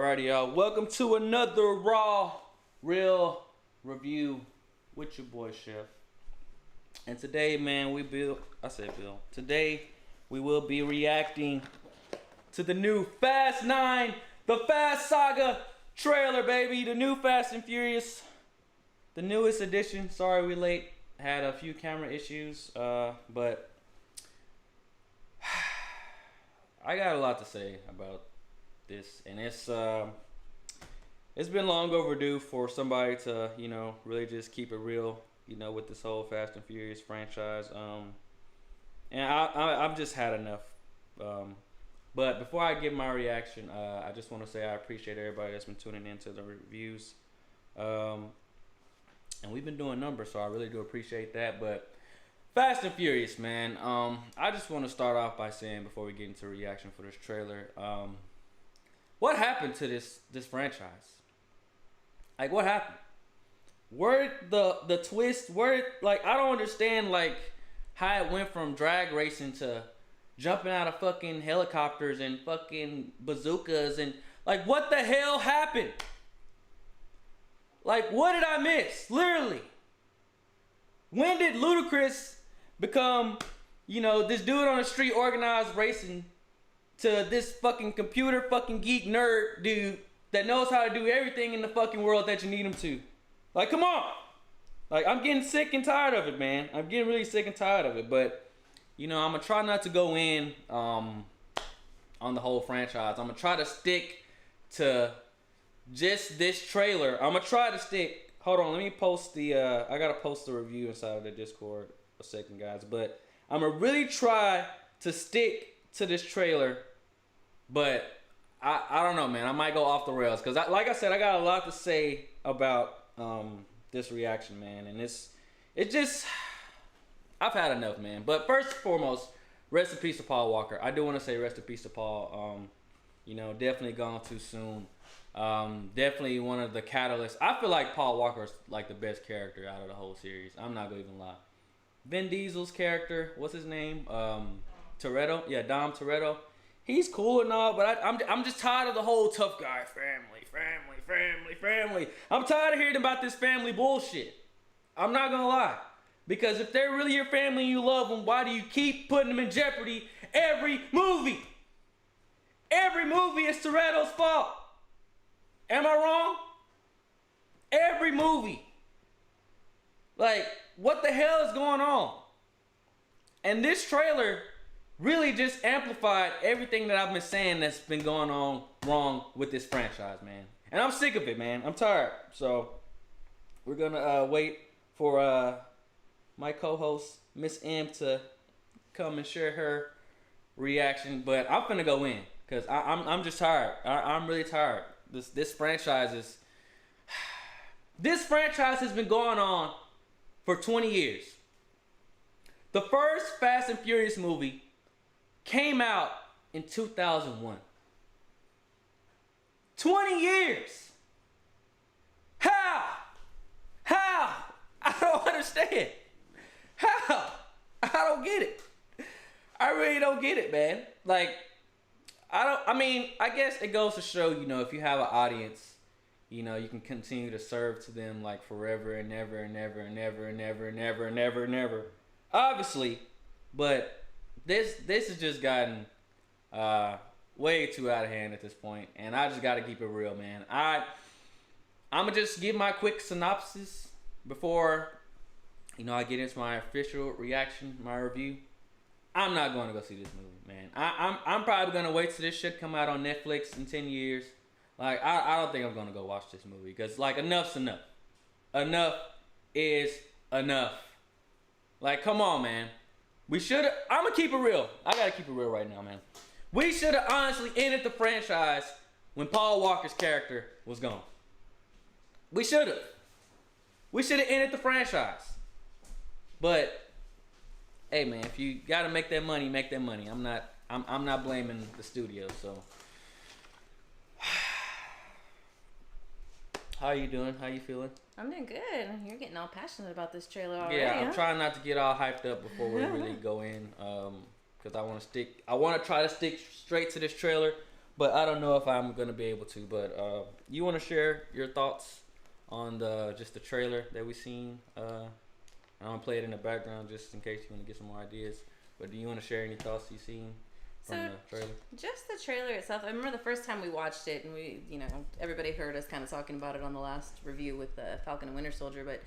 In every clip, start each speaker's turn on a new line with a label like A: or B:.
A: Alrighty, y'all. Welcome to another Raw Real Review with your boy Shef. And today, man, Today, we will be reacting to the new Fast 9, the Fast Saga trailer, baby. The new Fast and Furious, the newest edition. Sorry we late. Had a few camera issues, but I got a lot to say about this, and it's been long overdue for somebody to, really just keep it real, with this whole Fast and Furious franchise. And I've just had enough. But before I give my reaction, I just want to say I appreciate everybody that's been tuning into the reviews. And we've been doing numbers, so I really do appreciate that. But Fast and Furious, man. I just want to start off by saying, before we get into reaction for this trailer, what happened to this franchise? Like, what happened? Where the twist? Where, like, I don't understand, like, how it went from drag racing to jumping out of fucking helicopters and fucking bazookas and, like, what the hell happened? Like, what did I miss? Literally. When did Ludacris become, this dude on the street organized racing to this fucking computer fucking geek nerd dude that knows how to do everything in the fucking world that you need him to? Like, come on. Like, I'm getting sick and tired of it, man. I'm getting really sick and tired of it. But, I'm going to try not to go in on the whole franchise. I'm going to try to stick to just this trailer. I'm going to try to stick. Hold on, let me post the, I got to post the review inside of the Discord a second, guys. But I'm going to really try to stick to this trailer. But I don't know, man. I might go off the rails. Because, like I said, I got a lot to say about this reaction, man. And it just, I've had enough, man. But first and foremost, rest in peace to Paul Walker. I do want to say rest in peace to Paul. Definitely gone too soon. Definitely one of the catalysts. I feel like Paul Walker is like the best character out of the whole series. I'm not gonna even lie. Vin Diesel's character, what's his name? Toretto. Yeah, Dom Toretto. He's cool and all, but I'm just tired of the whole tough guy family. I'm tired of hearing about this family bullshit. I'm not gonna lie. Because if they're really your family and you love them, why do you keep putting them in jeopardy every movie? Every movie is Toretto's fault. Am I wrong? Every movie. Like, what the hell is going on? And this trailer really just amplified everything that I've been saying that's been going on wrong with this franchise, man. And I'm sick of it, man. I'm tired. So, we're going to wait for my co-host, Miss M, to come and share her reaction. But I'm finna go in because I'm just tired. I'm really tired. This franchise is... This franchise has been going on for 20 years. The first Fast and Furious movie came out in 2001. 20 years! How? I don't understand. How? I don't get it. I really don't get it, man. Like, I guess it goes to show, if you have an audience, you can continue to serve to them like forever and never and never and never and never and never and never and never. Obviously, but this has just gotten way too out of hand at this point, and I just got to keep it real, man. I'm gonna just give my quick synopsis before I get into my official reaction, my review. I'm not going to go see this movie, man. I'm probably going to wait till this shit come out on Netflix in 10 years. Like, I don't think I'm going to go watch this movie. Because, like, enough's enough. Enough is enough. Like, come on, man. We should have... I'm going to keep it real. I got to keep it real right now, man. We should have honestly ended the franchise when Paul Walker's character was gone. We should have. We should have ended the franchise. But... Hey man, if you gotta make that money, make that money. I'm not blaming the studio, so. How you doing? How you feeling?
B: I'm doing good. You're getting all passionate about this trailer already.
A: Yeah, I'm trying not to get all hyped up before we really go in, because I want to try to stick straight to this trailer. but I don't know if I'm gonna be able to. But you want to share your thoughts on just the trailer that we seen? I'm gonna play it in the background just in case you want to get some more ideas. But do you want to share any thoughts you seen from the trailer?
B: Just the trailer itself. I remember the first time we watched it, and we, everybody heard us kind of talking about it on the last review with the Falcon and Winter Soldier. But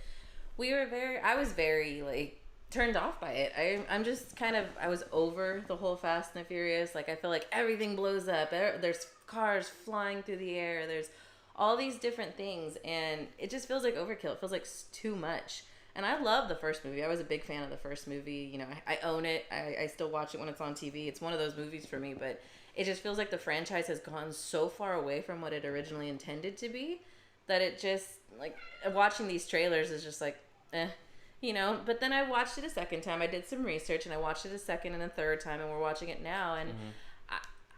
B: I was very like turned off by it. I'm just kind of, I was over the whole Fast and the Furious. Like, I feel like everything blows up. There's cars flying through the air. There's all these different things, and it just feels like overkill. It feels like too much. And I love the first movie. I was a big fan of the first movie. I own it. I still watch it when it's on TV. It's one of those movies for me, but it just feels like the franchise has gone so far away from what it originally intended to be that it just, like, watching these trailers is just like, But then I watched it a second time. I did some research, and I watched it a second and a third time, and we're watching it now. And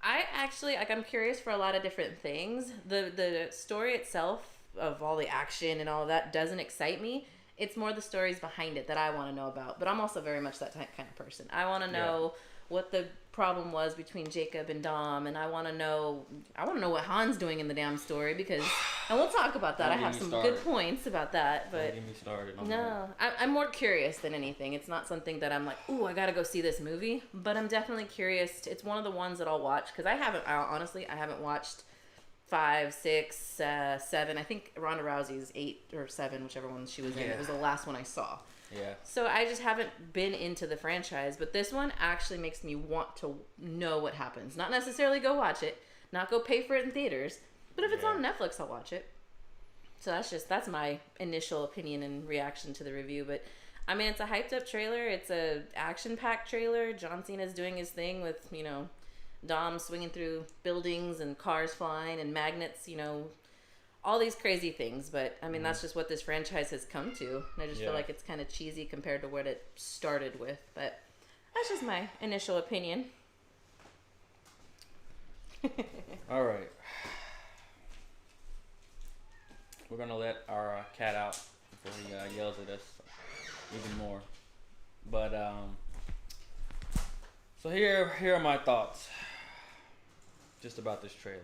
B: I actually, like, I'm curious for a lot of different things. The story itself of all the action and all of that doesn't excite me. It's more the stories behind it that I want to know about. But I'm also very much that kind of person. I want to know what the problem was between Jacob and Dom, and I want to know what Han's doing in the damn story, because, and we'll talk about that. I have some good points about that, but
A: don't get me started.
B: No, I'm more curious than anything. It's not something that I'm like, ooh, I gotta go see this movie, but I'm definitely curious. It's one of the ones that I'll watch, because I haven't watched 5, 6, 7. I think Ronda Rousey's 8 or 7, whichever one she was in. It was the last one I saw.
A: Yeah.
B: So I just haven't been into the franchise, but this one actually makes me want to know what happens. Not necessarily go watch it, not go pay for it in theaters, but if it's on Netflix, I'll watch it. So that's my initial opinion and reaction to the review. But I mean, it's a hyped up trailer. It's a action packed trailer. John Cena's doing his thing with, Dom swinging through buildings and cars flying and magnets, all these crazy things. But I mean, that's just what this franchise has come to. And I just feel like it's kind of cheesy compared to what it started with. But that's just my initial opinion.
A: All right. We're going to let our cat out before he yells at us even more. But, so here are my thoughts just about this trailer.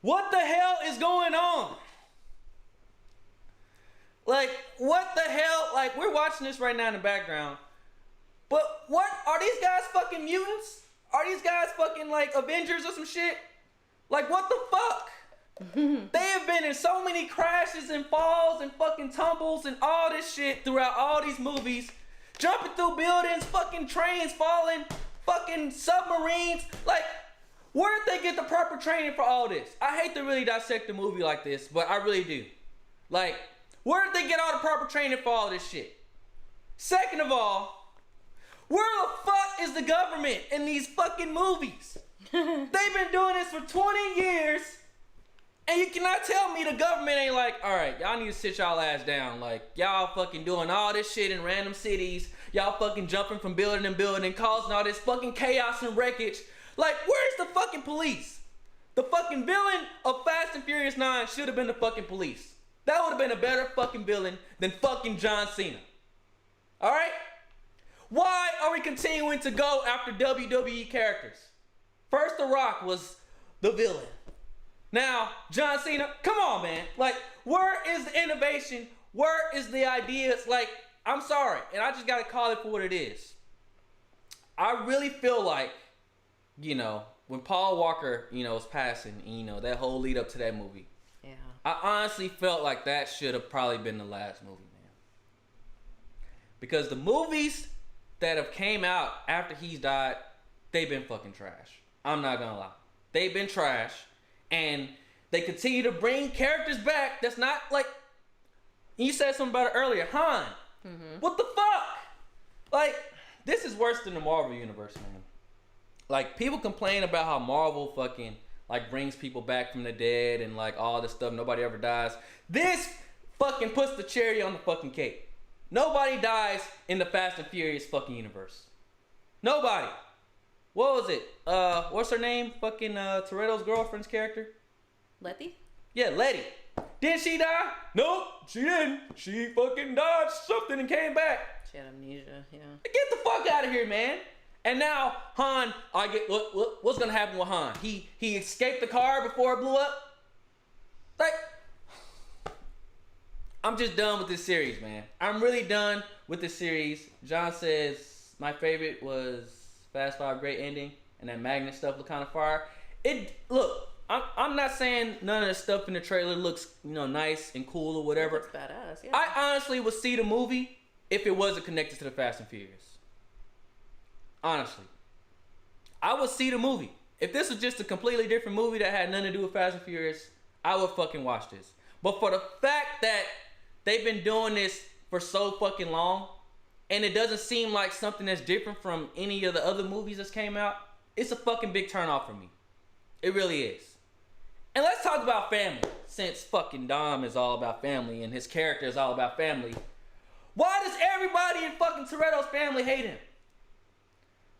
A: What the hell is going on? Like, what the hell? Like, we're watching this right now in the background. But what? Are these guys fucking mutants? Are these guys fucking, like, Avengers or some shit? Like, what the fuck? They have been in so many crashes and falls and fucking tumbles and all this shit throughout all these movies. Jumping through buildings, fucking trains falling, fucking submarines. Like, where'd they get the proper training for all this? I hate to really dissect the movie like this, but I really do. Like, where'd they get all the proper training for all this shit? Second of all, where the fuck is the government in these fucking movies? They've been doing this for 20 years, and you cannot tell me the government ain't like, all right, y'all need to sit y'all ass down. Like, y'all fucking doing all this shit in random cities. Y'all fucking jumping from building to building, causing all this fucking chaos and wreckage. Like, where's the fucking police? The fucking villain of Fast and Furious 9 should have been the fucking police. That would have been a better fucking villain than fucking John Cena. All right? Why are we continuing to go after WWE characters? First, The Rock was the villain. Now, John Cena, come on, man. Like, where is the innovation? Where is the ideas? Like, I'm sorry, and I just got to call it for what it is. I really feel like, when Paul Walker, was passing, that whole lead up to that movie.
B: Yeah.
A: I honestly felt like that should have probably been the last movie, man. Because the movies that have came out after he's died, they've been fucking trash. I'm not gonna lie. They've been trash. And they continue to bring characters back that's not like, you said something about it earlier, Han. Mm-hmm. What the fuck? Like, this is worse than the Marvel universe, man. Like, people complain about how Marvel fucking, like, brings people back from the dead and, like, all this stuff. Nobody ever dies. This fucking puts the cherry on the fucking cake. Nobody dies in the Fast and Furious fucking universe. Nobody. What was it? What's her name? Fucking Toretto's girlfriend's character?
B: Letty?
A: Yeah, Letty. Didn't she die? Nope, she didn't. She fucking dodged something and came back.
B: She had amnesia, yeah.
A: Get the fuck out of here, man. And now Han, what's gonna happen with Han? He escaped the car before it blew up. Like, I'm just done with this series, man. I'm really done with this series. John says my favorite was Fast Five Great Ending, and that magnet stuff looked kind of fire. I'm not saying none of the stuff in the trailer looks, nice and cool or whatever.
B: It looks badass, yeah.
A: I honestly would see the movie if it wasn't connected to the Fast and Furious. Honestly. I would see the movie. If this was just a completely different movie that had nothing to do with Fast and Furious, I would fucking watch this. But for the fact that they've been doing this for so fucking long, and it doesn't seem like something that's different from any of the other movies that's came out, it's a fucking big turnoff for me. It really is. And let's talk about family, since fucking Dom is all about family and his character is all about family. Why does everybody in fucking Toretto's family hate him?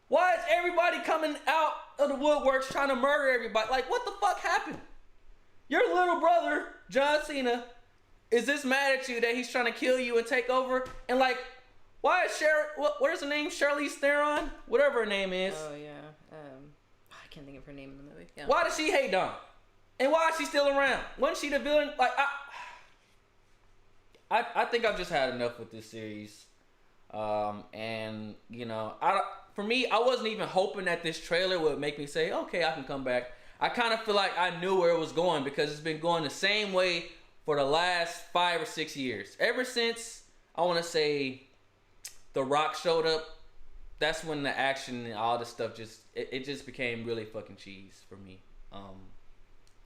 A: Why is everybody coming out of the woodworks trying to murder everybody? Like, what the fuck happened? Your little brother, John Cena, is this mad at you that he's trying to kill you and take over? And like, why is what is her name? Charlize Theron? Whatever her name is.
B: Oh, yeah. I can't think of her name in the movie. Yeah.
A: Why does she hate Dom? And why is she still around? Wasn't she the villain? Like, I think I've just had enough with this series. And, for me, I wasn't even hoping that this trailer would make me say, okay, I can come back. I kind of feel like I knew where it was going because it's been going the same way for the last 5 or 6 years. Ever since, I want to say, The Rock showed up, that's when the action and all this stuff it just became really fucking cheese for me.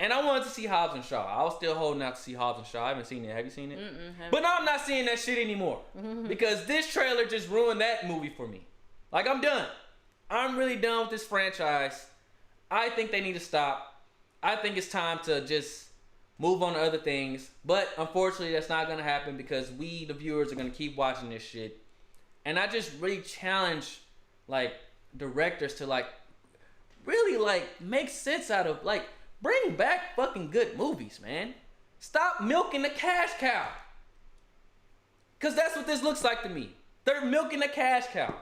A: And I wanted to see Hobbs and Shaw. I was still holding out to see Hobbs and Shaw. I haven't seen it. Have you seen it? But now I'm not seeing that shit anymore. Because this trailer just ruined that movie for me. Like, I'm done. I'm really done with this franchise. I think they need to stop. I think it's time to just move on to other things. But unfortunately, that's not going to happen because we, the viewers, are going to keep watching this shit. And I just really challenge, directors to, really, make sense out of, bring back fucking good movies, man. Stop milking the cash cow. Because that's what this looks like to me. They're milking the cash cow.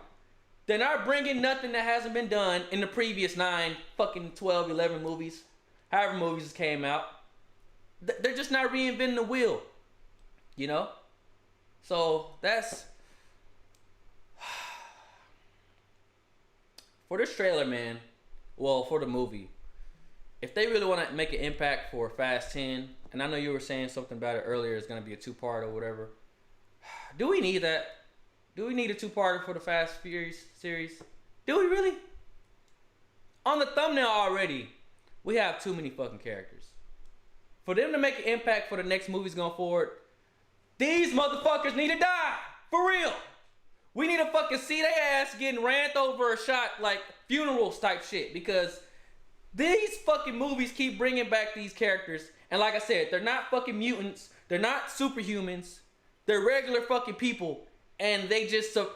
A: They're not bringing nothing that hasn't been done in the previous 9, fucking 12, 11 movies. However movies came out. They're just not reinventing the wheel. So, that's... For this trailer, man. Well, for the movie. If they really want to make an impact for Fast 10, and I know you were saying something about it earlier, it's going to be a 2-part or whatever. Do we need that? Do we need a 2-parter for the Fast Furious series? Do we really? On the thumbnail already, we have too many fucking characters. For them to make an impact for the next movies going forward, these motherfuckers need to die. For real. We need to fucking see their ass getting ran over or shot like funerals type shit because these fucking movies keep bringing back these characters. And like I said, they're not fucking mutants. They're not superhumans. They're regular fucking people. And they just, I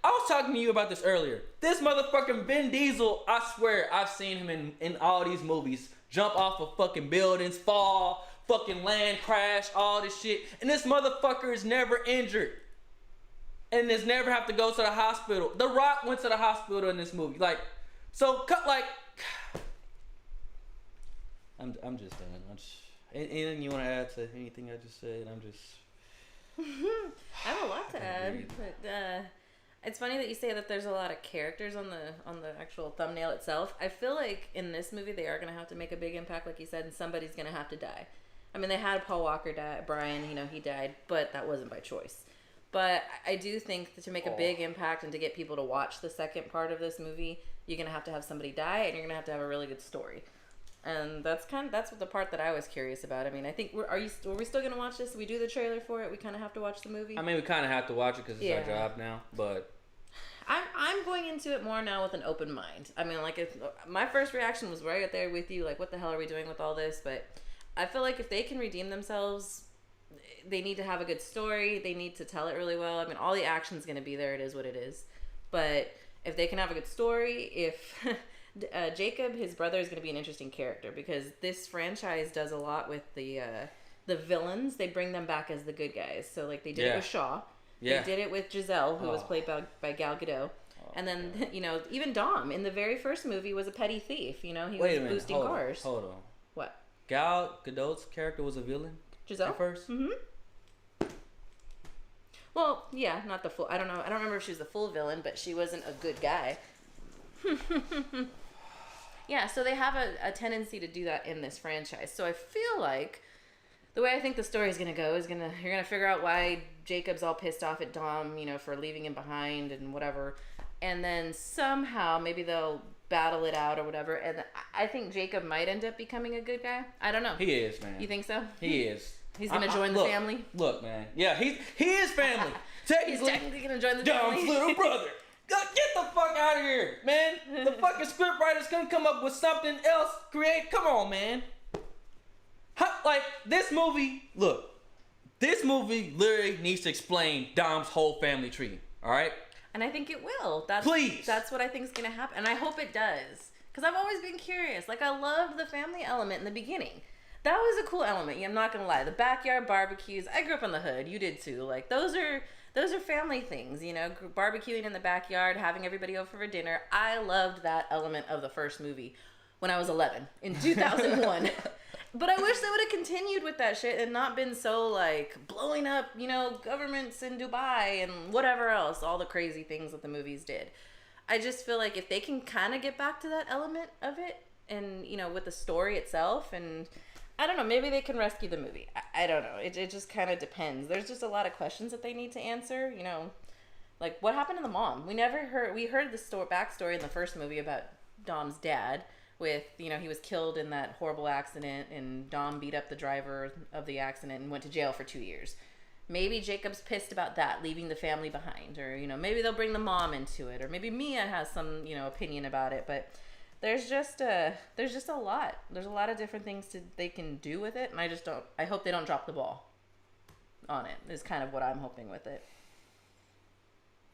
A: was talking to you about this earlier. This motherfucking Vin Diesel, I swear, I've seen him in all these movies. Jump off of fucking buildings, fall, fucking land crash, all this shit. And this motherfucker is never injured. And has never have to go to the hospital. The Rock went to the hospital in this movie. I'm just done. Anything you want to add to anything I just said?
B: I have a lot to add, but it's funny that you say that there's a lot of characters on the actual thumbnail itself. I feel like in this movie they are gonna have to make a big impact, like you said, and somebody's gonna have to die. I mean, they had Paul Walker die, Brian, he died, but that wasn't by choice. But I do think that to make a big impact and to get people to watch the second part of this movie, you're gonna have to have somebody die, and you're gonna have a really good story. And that's what the part that I was curious about. I mean, I think are we still gonna watch this? We do the trailer for it. We kind of have to watch the movie.
A: I mean, we kind of have to watch it because it's our job now. But
B: I'm going into it more now with an open mind. I mean, my first reaction was right there with you, like, what the hell are we doing with all this? But I feel like if they can redeem themselves, they need to have a good story. They need to tell it really well. I mean, all the action's gonna be there. It is what it is. But if they can have a good story, if Jacob, his brother, is going to be an interesting character because this franchise does a lot with the villains. They bring them back as the good guys. So, like, they did it with Shaw. Yeah. They did it with Giselle, who was played by Gal Gadot. And then, you know, even Dom in the very first movie was a petty thief. You know, he
A: Wait
B: was boosting cars.
A: Hold on.
B: What?
A: Gal Gadot's character was a villain?
B: Giselle?
A: At first?
B: Mm-hmm. Well, yeah, not the full. I don't know. I don't remember if she was the full villain, but she wasn't a good guy. Yeah, so they have a tendency to do that in this franchise. So I feel like the way I think the story is gonna go is you're gonna figure out why Jacob's all pissed off at Dom, you know, for leaving him behind and whatever, and then somehow maybe they'll battle it out or whatever. And I think Jacob might end up becoming a good guy. I don't know.
A: He is, man.
B: You think so?
A: He is.
B: He's gonna join the family.
A: Look, man. Yeah, he is family.
B: He's technically gonna join the
A: Dom's
B: family.
A: little brother. Get the fuck out of here, man. The fucking script writer's gonna come up with something else. Come on, man. Like, this movie, look. This movie literally needs to explain Dom's whole family tree. All right?
B: And I think it will.
A: Please.
B: That's what I think is gonna happen, and I hope it does. Because I've always been curious. Like, I loved the family element in the beginning. That was a cool element. I'm not gonna lie. The backyard barbecues. I grew up in the hood. You did too. Like, those are family things, you know, barbecuing in the backyard, having everybody over for dinner. I loved that element of the first movie when I was 11 in 2001. But I wish they would have continued with that shit and not been so, like, blowing up, you know, governments in Dubai and whatever else, all the crazy things that the movies did. I just feel like if they can kind of get back to that element of it and, you know, with the story itself, and I don't know, maybe they can rescue the movie. I don't know. It just kind of depends. There's just a lot of questions that they need to answer, you know. Like, what happened to the mom? We heard the backstory in the first movie about Dom's dad with, you know, he was killed in that horrible accident and Dom beat up the driver of the accident and went to jail for 2 years. Maybe Jacob's pissed about that, leaving the family behind, or, you know, maybe they'll bring the mom into it, or maybe Mia has some, you know, opinion about it, but there's just a lot. There's a lot of different things they can do with it, and I hope they don't drop the ball on it, is kind of what I'm hoping with it.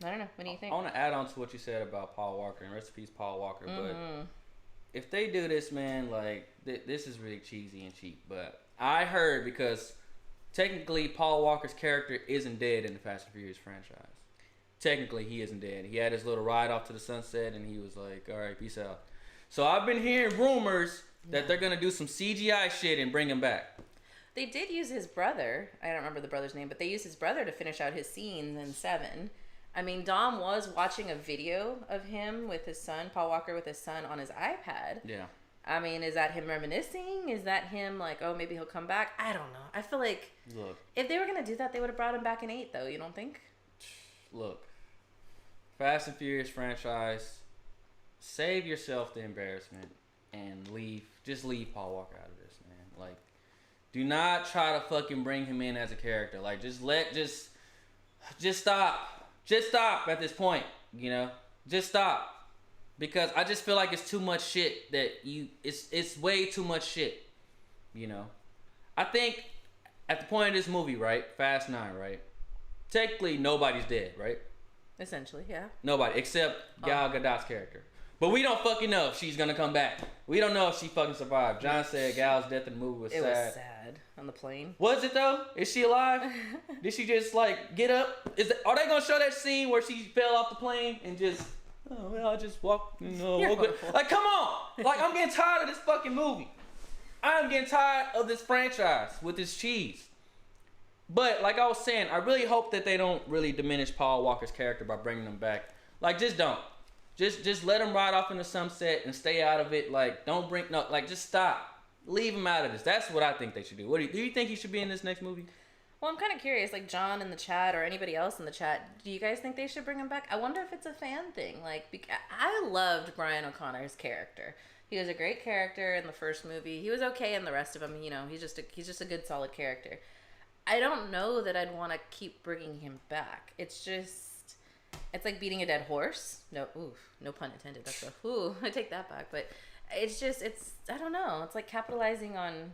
B: I don't know. What do you think?
A: I want to add on to what you said about Paul Walker, and rest in peace, Paul Walker, but if they do this, man, like, this is really cheesy and cheap, but I heard, because technically Paul Walker's character isn't dead in the Fast and Furious franchise. Technically, he isn't dead. He had his little ride off to the sunset, and he was like, all right, peace out. So I've been hearing rumors that they're going to do some CGI shit and bring him back.
B: They did use his brother. I don't remember the brother's name, but they used his brother to finish out his scenes in 7. I mean, Dom was watching a video of him with his son, Paul Walker with his son, on his iPad.
A: Yeah.
B: I mean, is that him reminiscing? Is that him like, oh, maybe he'll come back? I don't know. I feel like if they were going to do that, they would have brought him back in 8, though. You don't think?
A: Look, Fast and Furious franchise, save yourself the embarrassment and leave. Just leave Paul Walker out of this, man. Like, do not try to fucking bring him in as a character. Like, just stop. Just stop at this point, you know? Just stop. Because I just feel like it's too much shit it's way too much shit, you know? I think at the point of this movie, right? Fast 9, right? Technically, nobody's dead, right?
B: Essentially, yeah.
A: Nobody, except Gal Gadot's character. But we don't fucking know if she's gonna come back. We don't know if she fucking survived. John said Gal's death in the movie was sad.
B: It was sad on the plane.
A: Was it though? Is she alive? Did she just like get up? Are they gonna show that scene where she fell off the plane and just, oh well, I just walked, you know, like, come on! Like, I'm getting tired of this fucking movie. I'm getting tired of this franchise with this cheese. But like I was saying, I really hope that they don't really diminish Paul Walker's character by bringing him back. Like, just don't. Just let him ride off in the sunset and stay out of it. Like, just stop. Leave him out of this. That's what I think they should do. Do you think he should be in this next movie?
B: Well, I'm kind of curious, like John in the chat or anybody else in the chat, do you guys think they should bring him back? I wonder if it's a fan thing. Like, I loved Brian O'Connor's character. He was a great character in the first movie. He was okay in the rest of them. You know, he's just a good, solid character. I don't know that I'd want to keep bringing him back. It's like beating a dead horse. No pun intended. I take that back. But I don't know. It's like capitalizing on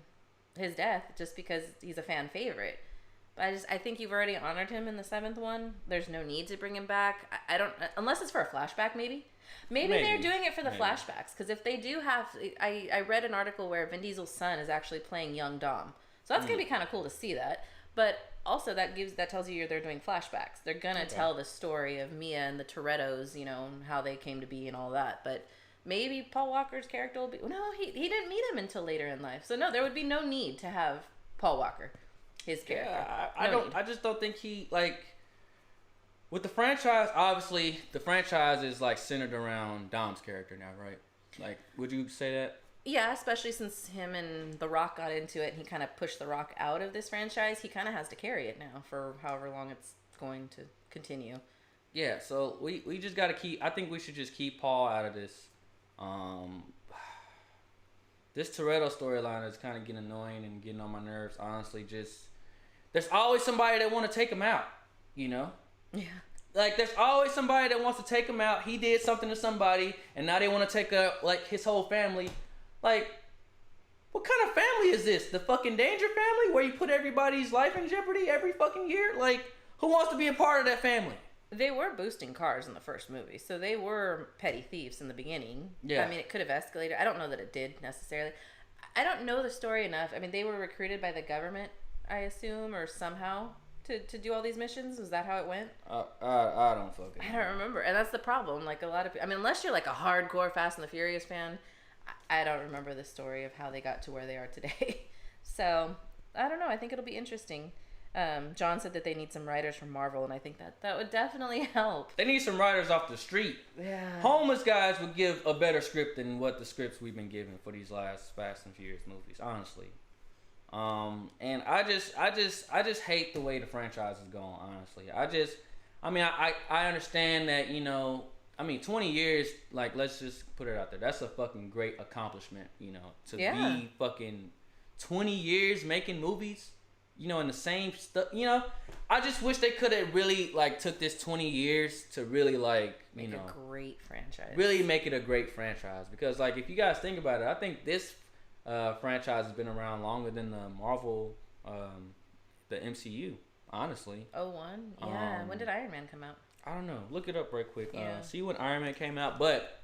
B: his death just because he's a fan favorite. But I think you've already honored him in the 7th one. There's no need to bring him back. I don't, unless it's for a flashback, maybe. Maybe they're doing it for the flashbacks. Because if they do have, I read an article where Vin Diesel's son is actually playing young Dom. So that's going to be kind of cool to see that. But also that tells you they're doing flashbacks. They're gonna tell the story of Mia and the Torettos, you know, how they came to be and all that. But maybe Paul Walker's character will be he didn't meet him until later in life. So no, there would be no need to have Paul Walker, his character.
A: Yeah, I just don't think he like. With the franchise, obviously, the franchise is like centered around Dom's character now, right? Like, would you say that?
B: Yeah, especially since him and The Rock got into it and he kind of pushed The Rock out of this franchise, he kind of has to carry it now for however long it's going to continue.
A: Yeah, so we just got to I think we should just keep Paul out of this. This Toretto storyline is kind of getting annoying and getting on my nerves, honestly. There's always somebody that want to take him out, you know?
B: Yeah.
A: Like, there's always somebody that wants to take him out. He did something to somebody, and now they want to take like, his whole family. Like, what kind of family is this? The fucking Danger family, where you put everybody's life in jeopardy every fucking year? Like, who wants to be a part of that family?
B: They were boosting cars in the first movie, so they were petty thieves in the beginning.
A: Yeah.
B: I mean, it could have escalated. I don't know that it did necessarily. I don't know the story enough. I mean, they were recruited by the government, I assume, or somehow to do all these missions. Was that how it went?
A: I don't fucking know.
B: I don't remember, and that's the problem. Like, a lot of I mean, unless you're like a hardcore Fast and the Furious fan, I don't remember the story of how they got to where they are today. So I don't know. I think it'll be interesting. John said that they need some writers from Marvel, and I think that would definitely help.
A: They need some writers off the street.
B: Yeah.
A: Homeless guys would give a better script than what the scripts we've been given for these last Fast and Furious movies, honestly. And I just hate the way the franchise is going, honestly. I understand that, you know, 20 years, like, let's just put it out there. That's a fucking great accomplishment, you know, to be fucking 20 years making movies, you know, in the same stuff, you know. I just wish they could have really, like, took this 20 years to really, like, you know.
B: Make a great franchise.
A: Really make it a great franchise. Because, like, if you guys think about it, I think this franchise has been around longer than the Marvel, the MCU, honestly.
B: 01? Yeah. When did Iron Man come out?
A: I don't know. Look it up right quick.
B: Yeah.
A: See when Iron Man came out. But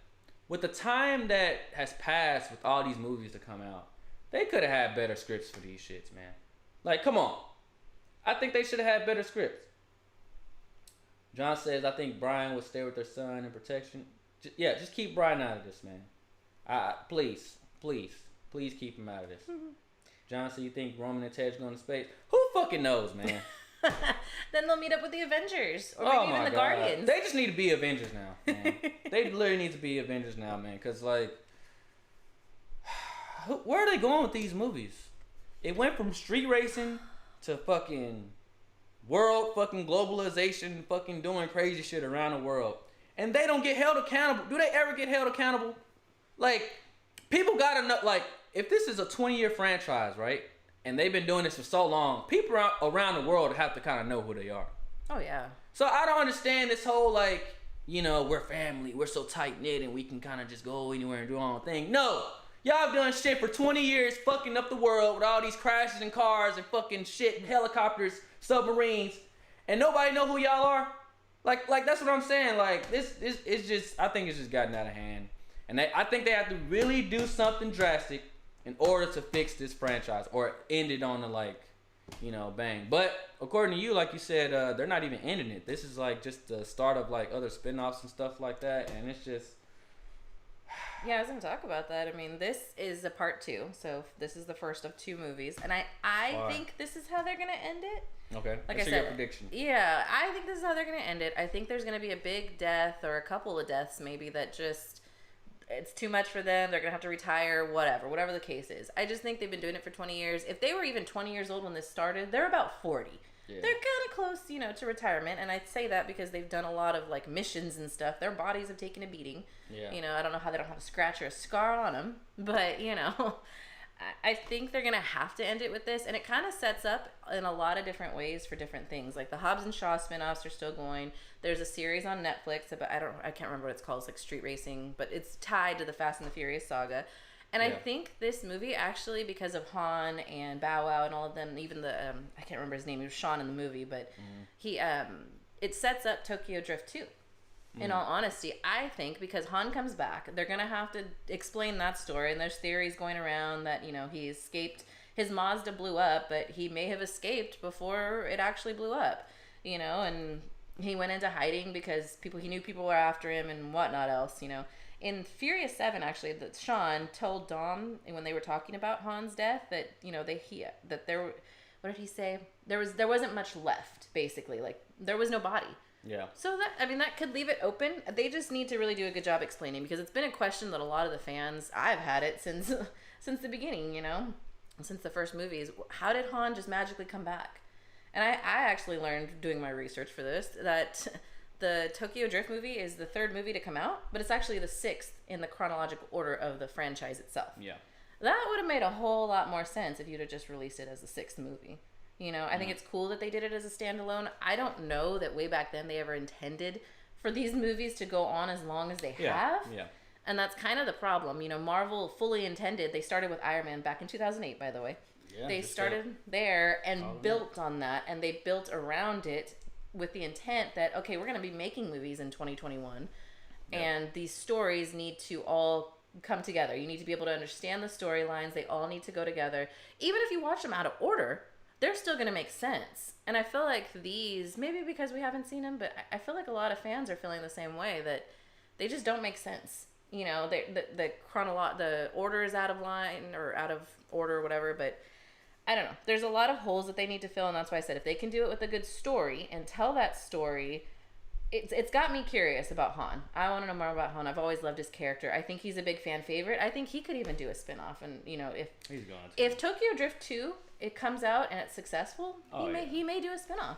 A: with the time that has passed with all these movies to come out, they could have had better scripts for these shits, man. Like, come on. I think they should have had better scripts. John says, I think Brian would stay with their son in protection. Just keep Brian out of this, man. Please keep him out of this. John said, you think Roman and Ted's going to space? Who fucking knows, man?
B: Then they'll meet up with the Avengers. Or maybe even the Guardians.
A: They just need to be Avengers now, man. They literally need to be Avengers now, man. Because, like, where are they going with these movies? It went from street racing to fucking world fucking globalization, fucking doing crazy shit around the world. And they don't get held accountable. Do they ever get held accountable? Like, people gotta know, like, if this is a 20-year franchise, right? And they've been doing this for so long, people around the world have to kind of know who they are.
B: Oh, yeah.
A: So I don't understand this whole, like, you know, we're family, we're so tight-knit, and we can kind of just go anywhere and do our own thing. No! Y'all done shit for 20 years, fucking up the world with all these crashes in cars and fucking shit, helicopters, submarines, and nobody know who y'all are? Like that's what I'm saying. Like, this is just, I think it's just gotten out of hand. And I think they have to really do something drastic in order to fix this franchise or end it on the, like, you know, bang. But according to you, like you said, they're not even ending it. This is like just the start of like other spin-offs and stuff like that, and it's just.
B: Yeah, I was gonna talk about that. I mean, this is a part 2, so this is the first of 2 movies, and I think this is how they're gonna end it.
A: Okay.
B: Like
A: I said, your prediction.
B: Yeah, I think this is how they're gonna end it. I think there's gonna be a big death or a couple of deaths maybe that just. It's too much for them. They're going to have to retire, whatever the case is. I just think they've been doing it for 20 years. If they were even 20 years old when this started, they're about 40. Yeah. They're kind of close, you know, to retirement. And I say that because they've done a lot of, like, missions and stuff. Their bodies have taken a beating. Yeah. You know, I don't know how they don't have a scratch or a scar on them. But, you know, I think they're going to have to end it with this. And it kind of sets up in a lot of different ways for different things. Like, the Hobbs and Shaw spinoffs are still going. There's a series on Netflix about, I can't remember what it's called. It's like street racing, but it's tied to the Fast and the Furious saga. And I think this movie actually, because of Han and Bow Wow and all of them, even the, I can't remember his name, he was Sean in the movie, but he, it sets up Tokyo Drift 2. In all honesty, I think because Han comes back, they're going to have to explain that story. And there's theories going around that, you know, he escaped his Mazda blew up, but he may have escaped before it actually blew up, and he went into hiding because he knew people were after him and whatnot else, In Furious 7, actually, that Sean told Dom when they were talking about Han's death that, that there, what did he say? There wasn't much left, basically. Like, there was no body.
A: Yeah. So
B: that could leave it open. They just need to really do a good job explaining, because it's been a question that a lot of the fans, I've had it since the beginning, since the first movies. How did Han just magically come back? And I actually learned doing my research for this that the Tokyo Drift movie is the 3rd movie to come out, but it's actually the 6th in the chronological order of the franchise itself.
A: Yeah.
B: That would have made a whole lot more sense if you'd have just released it as the 6th movie. I think it's cool that they did it as a standalone. I don't know that way back then they ever intended for these movies to go on as long as they have.
A: Yeah.
B: And that's kind of the problem. Marvel fully intended. They started with Iron Man back in 2008, by the way. Yeah, they started there and built on that, and they built around it with the intent that, okay, we're going to be making movies in 2021, and these stories need to all come together. You need to be able to understand the storylines. They all need to go together. Even if you watch them out of order, they're still going to make sense. And I feel like these, maybe because we haven't seen them, but I feel like a lot of fans are feeling the same way, that they just don't make sense. The order is out of line or out of order or whatever, but I don't know. There's a lot of holes that they need to fill, and that's why I said if they can do it with a good story and tell that story, it's got me curious about Han. I want to know more about Han. I've always loved his character. I think he's a big fan favorite. I think he could even do a spin-off, and if Tokyo Drift 2 it comes out and it's successful, he may do a spin-off.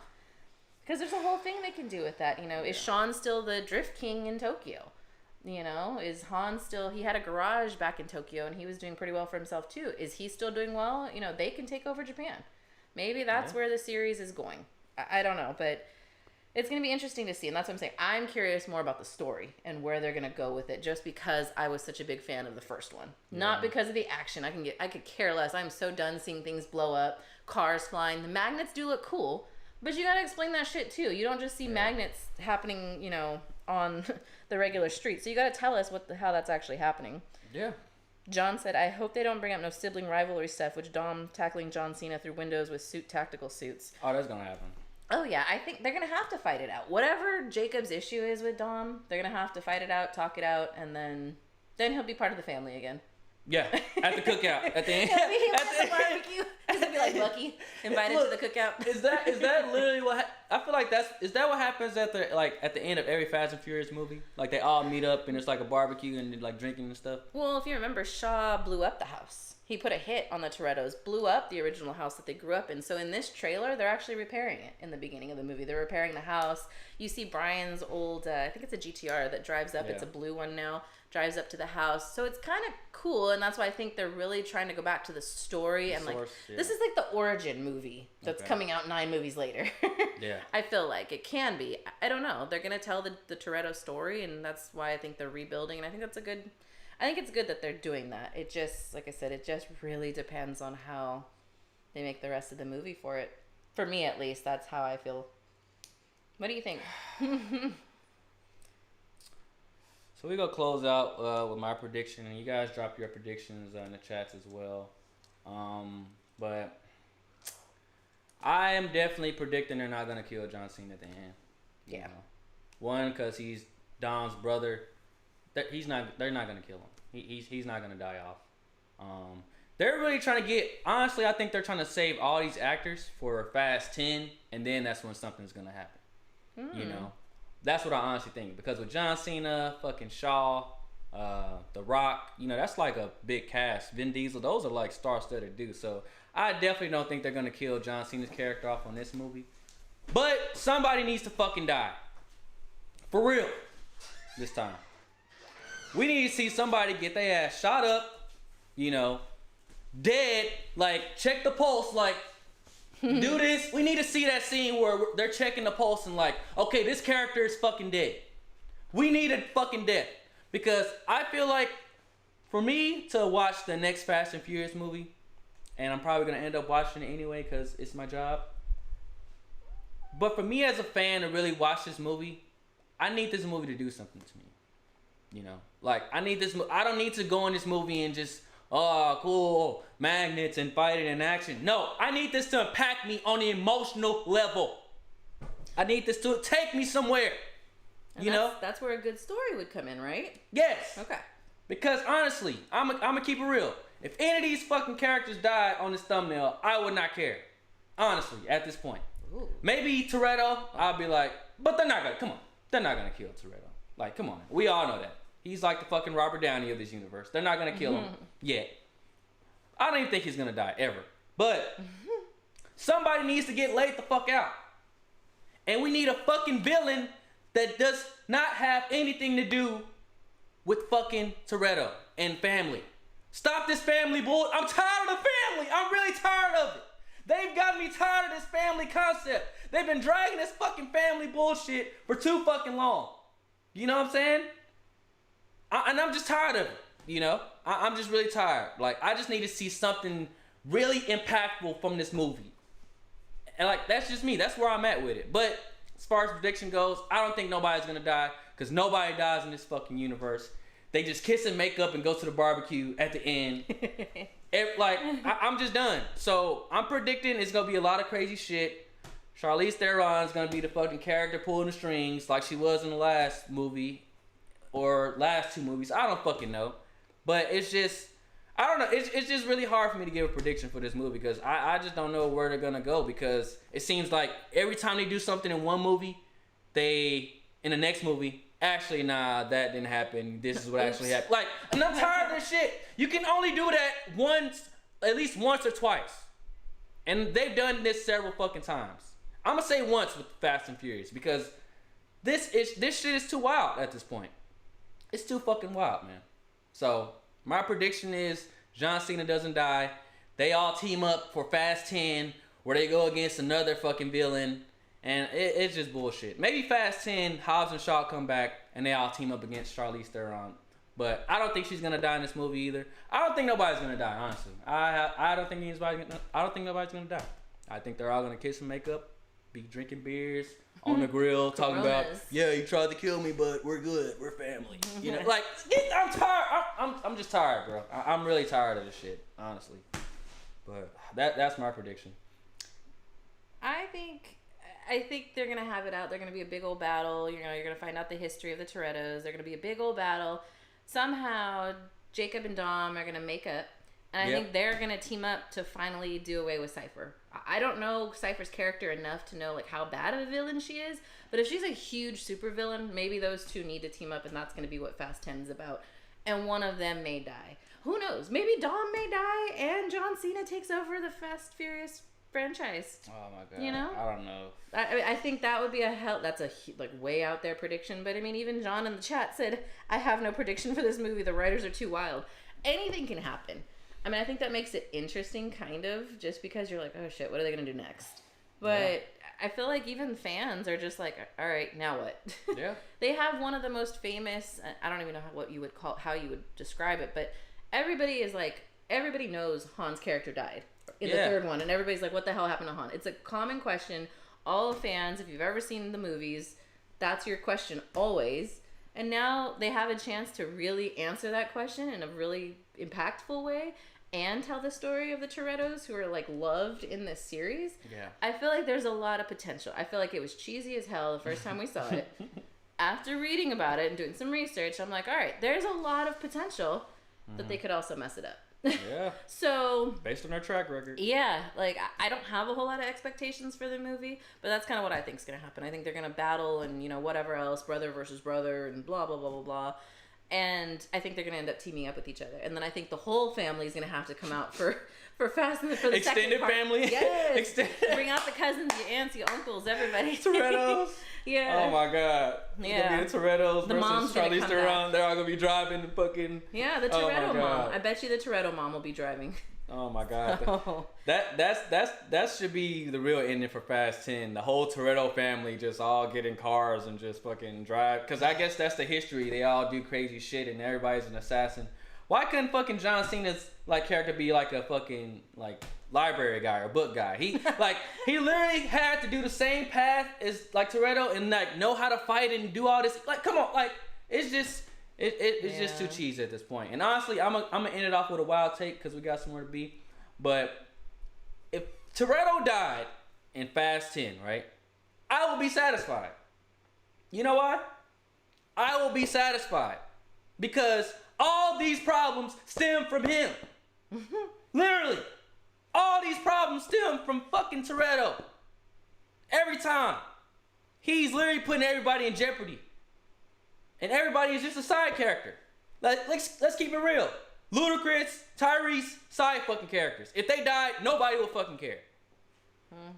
B: Because there's a whole thing they can do with that. Is Sean still the Drift King in Tokyo? Is Han still... He had a garage back in Tokyo, and he was doing pretty well for himself, too. Is he still doing well? They can take over Japan. Maybe that's where the series is going. I don't know, but it's going to be interesting to see, and that's what I'm saying. I'm curious more about the story and where they're going to go with it, just because I was such a big fan of the first one. Yeah. Not because of the action. I could care less. I'm so done seeing things blow up, cars flying. The magnets do look cool, but you got to explain that shit, too. You don't just see magnets happening, on the regular street. So you got to tell us how that's actually happening.
A: Yeah.
B: John said, I hope they don't bring up no sibling rivalry stuff, which Dom tackling John Cena through windows with tactical suits.
A: Oh, that's going to happen.
B: Oh, yeah. I think they're going to have to fight it out. Whatever Jacob's issue is with Dom, they're going to have to fight it out, talk it out, and then he'll be part of the family again.
A: Yeah, at the cookout. At the end.
B: He'll be at the barbecue. He's going to be like Bucky, invited to the cookout.
A: Is that literally what... I feel like is that what happens at the end of every Fast and Furious movie? Like, they all meet up and it's like a barbecue and like drinking and stuff?
B: Well, if you remember, Shaw blew up the house. He put a hit on the Torettos, blew up the original house that they grew up in. So in this trailer, they're actually repairing it in the beginning of the movie. They're repairing the house. You see Brian's old, I think it's a GTR that drives up. Yeah. It's a blue one now. Drives up to the house. So it's kind of cool, and that's why I think they're really trying to go back to the story. And this is like the origin movie that's coming out 9 movies later.
A: Yeah.
B: I feel like it can be. I don't know. They're going to tell the Toretto story, and that's why I think they're rebuilding, and I think it's good that they're doing that. It just, like I said, it just really depends on how they make the rest of the movie for it. For me, at least, that's how I feel. What do you think?
A: So we're going to close out with my prediction, and you guys drop your predictions in the chats as well. But I am definitely predicting they're not going to kill John Cena at the end.
B: Yeah.
A: You know? One, because he's Dom's brother. They're not going to kill him. He's not going to die off. They're really trying to get... Honestly, I think they're trying to save all these actors for Fast 10, and then that's when something's going to happen. You know? That's what I honestly think. Because with John Cena, fucking Shaw, The Rock, that's like a big cast. Vin Diesel, those are like star-studded dudes. So I definitely don't think they're going to kill John Cena's character off on this movie. But somebody needs to fucking die. For real. This time. We need to see somebody get their ass shot up, dead, like, check the pulse, like, do this. We need to see that scene where they're checking the pulse and like, okay, this character is fucking dead. We need a fucking death. Because I feel like for me to watch the next Fast and Furious movie, and I'm probably going to end up watching it anyway because it's my job. But for me as a fan to really watch this movie, I need this movie to do something to me. Like, I need this. I don't need to go in this movie and just, oh, cool, magnets and fighting and action. No, I need this to impact me on the emotional level. I need this to take me somewhere.
B: And that's where a good story would come in, right?
A: Yes.
B: Okay.
A: Because honestly, I'm gonna keep it real. If any of these fucking characters died on this thumbnail, I would not care. Honestly, at this point.
B: Ooh.
A: Maybe Toretto, I'll be like, but they're not gonna, come on. They're not gonna kill Toretto. Like, come on. We all know that. He's like the fucking Robert Downey of this universe. They're not gonna kill him yet. I don't even think he's gonna die, ever. But somebody needs to get laid the fuck out. And we need a fucking villain that does not have anything to do with fucking Toretto and family. Stop this family bull. I'm tired of the family. I'm really tired of it. They've got me tired of this family concept. They've been dragging this fucking family bullshit for too fucking long. You know what I'm saying? And I'm just tired of it. You know? I'm just really tired. Like, I just need to see something really impactful from this movie. And like, that's just me. That's where I'm at with it. But as far as prediction goes, I don't think nobody's gonna die. Because nobody dies in this fucking universe. They just kiss and make up and go to the barbecue at the end. I'm just done. So I'm predicting it's gonna be a lot of crazy shit. Charlize Theron's gonna be the fucking character pulling the strings like she was in the last movie or last two movies. I don't fucking know. But it's just, I don't know. It's just really hard for me to give a prediction for this movie because I just don't know where they're gonna go because it seems like every time they do something in one movie, in the next movie, actually, nah, that didn't happen. This is what actually happened. Like, and I'm tired of this shit. You can only do that once, at least once or twice. And they've done this several fucking times. I'm gonna say once with Fast and Furious because this shit is too wild at this point. It's too fucking wild, man. So, my prediction is John Cena doesn't die. They all team up for Fast 10 where they go against another fucking villain. And it's just bullshit. Maybe Fast 10, Hobbs and Shaw come back and they all team up against Charlize Theron. But I don't think she's gonna die in this movie either. I don't think nobody's gonna die, honestly. I don't think nobody's gonna die. I think they're all gonna kiss and make up, be drinking beers on the grill, talking about, yeah, you tried to kill me, but we're good, we're family. You know, like, I'm tired. I'm just tired, bro. I'm really tired of this shit, honestly. But that's my prediction.
B: I think they're gonna have it out. They're gonna be a big old battle. You're gonna find out the history of the Torettos. They're gonna be a big old battle. Somehow Jacob and Dom are gonna make up, and I think they're gonna team up to finally do away with Cypher. I don't know Cypher's character enough to know like how bad of a villain she is, but if she's a huge super villain, maybe those two need to team up, and that's gonna be what Fast 10 is about. And one of them may die. Who knows? Maybe Dom may die, and John Cena takes over the Fast Furious franchise.
A: Oh my god!
B: You know,
A: I don't know.
B: I think that would be that's a like way out there prediction. But I mean, even John in the chat said, "I have no prediction for this movie. The writers are too wild. Anything can happen." I mean, I think that makes it interesting, kind of, just because you're like, "Oh shit, what are they gonna do next?" But I feel like even fans are just like, "All right, now what?"
A: Yeah.
B: They have one of the most famous. I don't even know how you would describe it, but everybody knows Han's character died in the third one, and everybody's like, what the hell happened to Han? It's a common question. All fans, if you've ever seen the movies, that's your question always. And now they have a chance to really answer that question in a really impactful way and tell the story of the Torettos who are like loved in this series.
A: Yeah.
B: I feel like there's a lot of potential. I feel like it was cheesy as hell the first time we saw it. After reading about it and doing some research, I'm like, all right, there's a lot of potential, but they could also mess it up.
A: Yeah.
B: So
A: based on their track record.
B: Yeah, like I don't have a whole lot of expectations for the movie, but that's kind of what I think is gonna happen. I think they're gonna battle and whatever else, brother versus brother, and blah blah blah blah blah. And I think they're gonna end up teaming up with each other. And then I think the whole family is gonna have to come out for Fast and for the
A: extended
B: second part.
A: family.
B: Yes. Bring out the cousins, your aunts, your uncles, everybody.
A: Torettos.
B: Yeah.
A: Oh my god.
B: Yeah.
A: Gonna be the Torettos
B: The mom's
A: versus
B: gonna
A: Charlize
B: come
A: Theron.
B: back.
A: They're all gonna be driving the fucking.
B: Yeah, the Toretto mom. I bet you the Toretto mom will be driving.
A: Oh my god.
B: Oh.
A: That should be the real ending for Fast 10. The whole Toretto family just all get in cars and just fucking drive. Cause I guess that's the history. They all do crazy shit and everybody's an assassin. Why couldn't fucking John Cena's like character be like a fucking like library guy or book guy? He literally had to do the same path as like Toretto and like know how to fight and do all this. Like, come on, like it's just it's just too cheesy at this point. And honestly, I'm gonna end it off with a wild take because we got somewhere to be. But if Toretto died in Fast 10, right, I will be satisfied. You know why? I will be satisfied because all these problems stem from him. Literally, all these problems stem from fucking Toretto. Every time. He's literally putting everybody in jeopardy. And everybody is just a side character. Let's keep it real. Ludacris, Tyrese, side fucking characters. If they died, nobody will fucking care.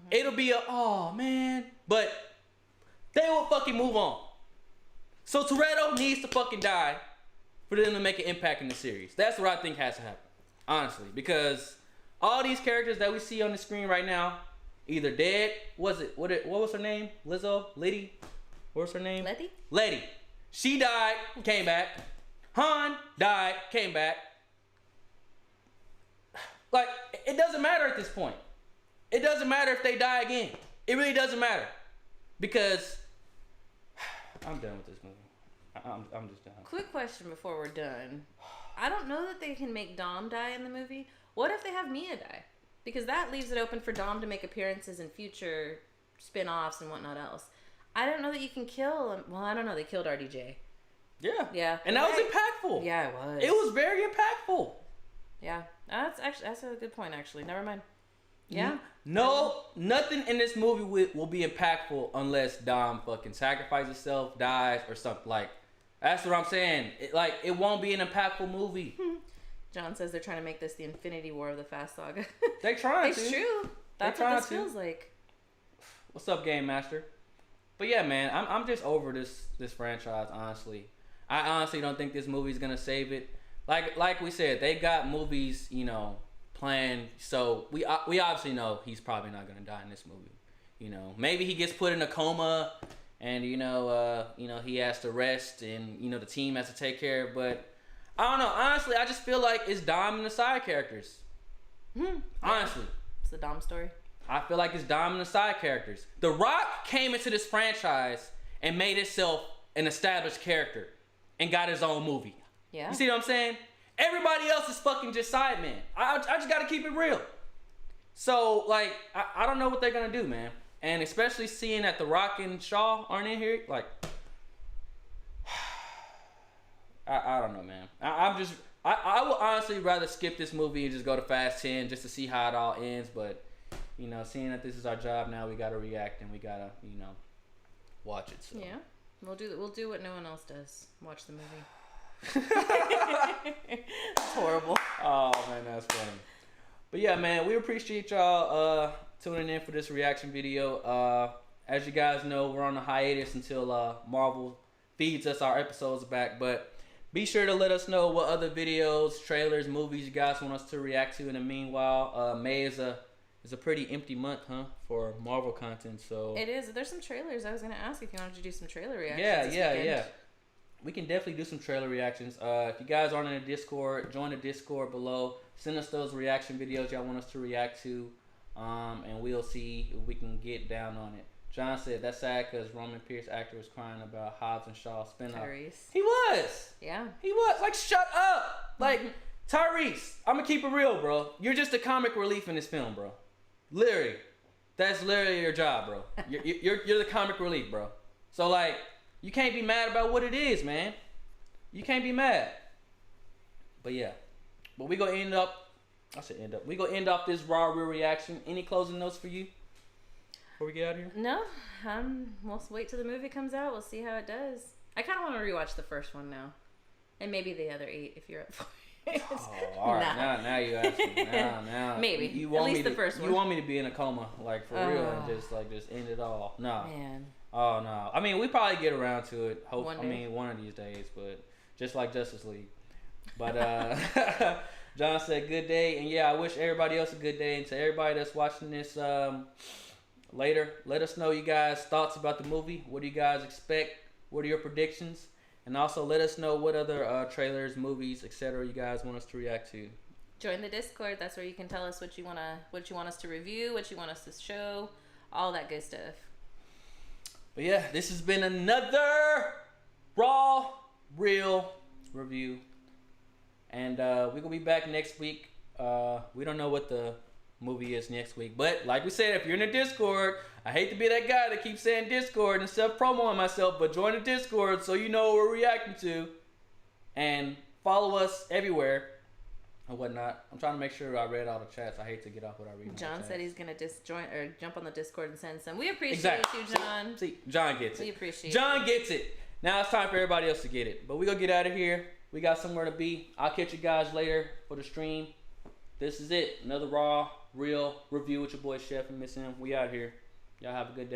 A: It'll be oh man. But they will fucking move on. So Toretto needs to fucking die for them to make an impact in the series. That's what I think has to happen. Honestly. Because all these characters that we see on the screen right now, either dead, what was her name? Lizzo? Liddy? What was her name? Letty. She died, came back. Han died, came back. Like, it doesn't matter at this point. It doesn't matter if they die again. It really doesn't matter. Because I'm done with this movie. I'm just done.
B: Quick question before we're done. I don't know that they can make Dom die in the movie. What if they have Mia die? Because that leaves it open for Dom to make appearances in future spin-offs and whatnot else. I don't know that you can kill him. Well, I don't know. They killed RDJ.
A: Yeah. And that was impactful.
B: Yeah, it was.
A: It was very impactful.
B: Yeah. That's a good point, actually. Never mind. Yeah.
A: No, nothing in this movie will be impactful unless Dom fucking sacrifices himself, dies, or something. Like, that's what I'm saying. It won't be an impactful movie.
B: John says they're trying to make this the Infinity War of the Fast Saga.
A: They trying to.
B: It's true. That's what this feels like.
A: What's up, Game Master? But yeah, man, I'm just over this franchise, honestly. I honestly don't think this movie's gonna save it. Like we said, they got movies, planned. So we obviously know he's probably not gonna die in this movie. Maybe he gets put in a coma, and he has to rest, and the team has to take care of. But I don't know. Honestly, I just feel like it's Dom and the side characters. Honestly,
B: it's the Dom story.
A: I feel like it's Dom and the side characters. The Rock came into this franchise and made itself an established character and got his own movie.
B: Yeah.
A: You see what I'm saying? Everybody else is fucking just sidemen. I just gotta keep it real. So, I don't know what they're gonna do, man. And especially seeing that The Rock and Shaw aren't in here, I don't know, man. I would honestly rather skip this movie and just go to Fast 10 just to see how it all ends. But, seeing that this is our job now, we gotta react and we gotta, watch it. So.
B: Yeah. We'll do what no one else does. Watch the movie. It's horrible.
A: Oh man, that's funny. But yeah, man, we appreciate y'all tuning in for this reaction video. As you guys know, we're on a hiatus until Marvel feeds us our episodes back. But be sure to let us know what other videos, trailers, movies you guys want us to react to in the meanwhile. May is a pretty empty month, for Marvel content. So
B: it is. There's some trailers. I was gonna ask if you wanted to do some trailer reactions.
A: Yeah. We can definitely do some trailer reactions. If you guys aren't in the Discord, join the Discord below. Send us those reaction videos y'all want us to react to, and we'll see if we can get down on it. John said that's sad because Roman Pierce actor was crying about Hobbs and Shaw spinoff.
B: Tyrese.
A: He was.
B: Yeah.
A: He was. Shut up. Tyrese, I'm gonna keep it real, bro. You're just a comic relief in this film, bro. Literally, that's literally your job, bro. You're the comic relief, bro. So you can't be mad about what it is, man. You can't be mad. But yeah. But we gonna end up. We gonna end off this raw real reaction. Any closing notes for you before we get out of here?
B: No. We'll wait till the movie comes out. We'll see how it does. I kind of want to rewatch the first one now, and maybe the other 8 if you're up for it.
A: All right. Now you ask me. Now
B: maybe.
A: You want
B: at least the first one.
A: You want me to be in a coma, for real, and just end it all? No.
B: Man.
A: Oh no! I mean, we probably get around to it.
B: One
A: of these days, but just like Justice League. But John said, "Good day," and yeah, I wish everybody else a good day. And to everybody that's watching this later, let us know you guys' thoughts about the movie. What do you guys expect? What are your predictions? And also let us know what other trailers, movies, etc. you guys want us to react to.
B: Join the Discord. That's where you can tell us what you want us to review, what you want us to show, all that good stuff.
A: But yeah, this has been another raw, real review. And we're going to be back next week. We don't know what the movie is next week. But like we said, if you're in the Discord, I hate to be that guy that keeps saying Discord and self-promoting myself, but join the Discord so you know what we're reacting to. And follow us everywhere and whatnot. I'm trying to make sure I read all the chats. I hate to get off without reading.
B: John said he's gonna disjoin or jump on the Discord and send some. We appreciate you, John.
A: See, John gets it.
B: We appreciate
A: John gets it. Now it's time for everybody else to get it. But we gonna get out of here. We got somewhere to be. I'll catch you guys later for the stream. This is it. Another raw, real review with your boy Shef and Miss M. We out here. Y'all have a good day.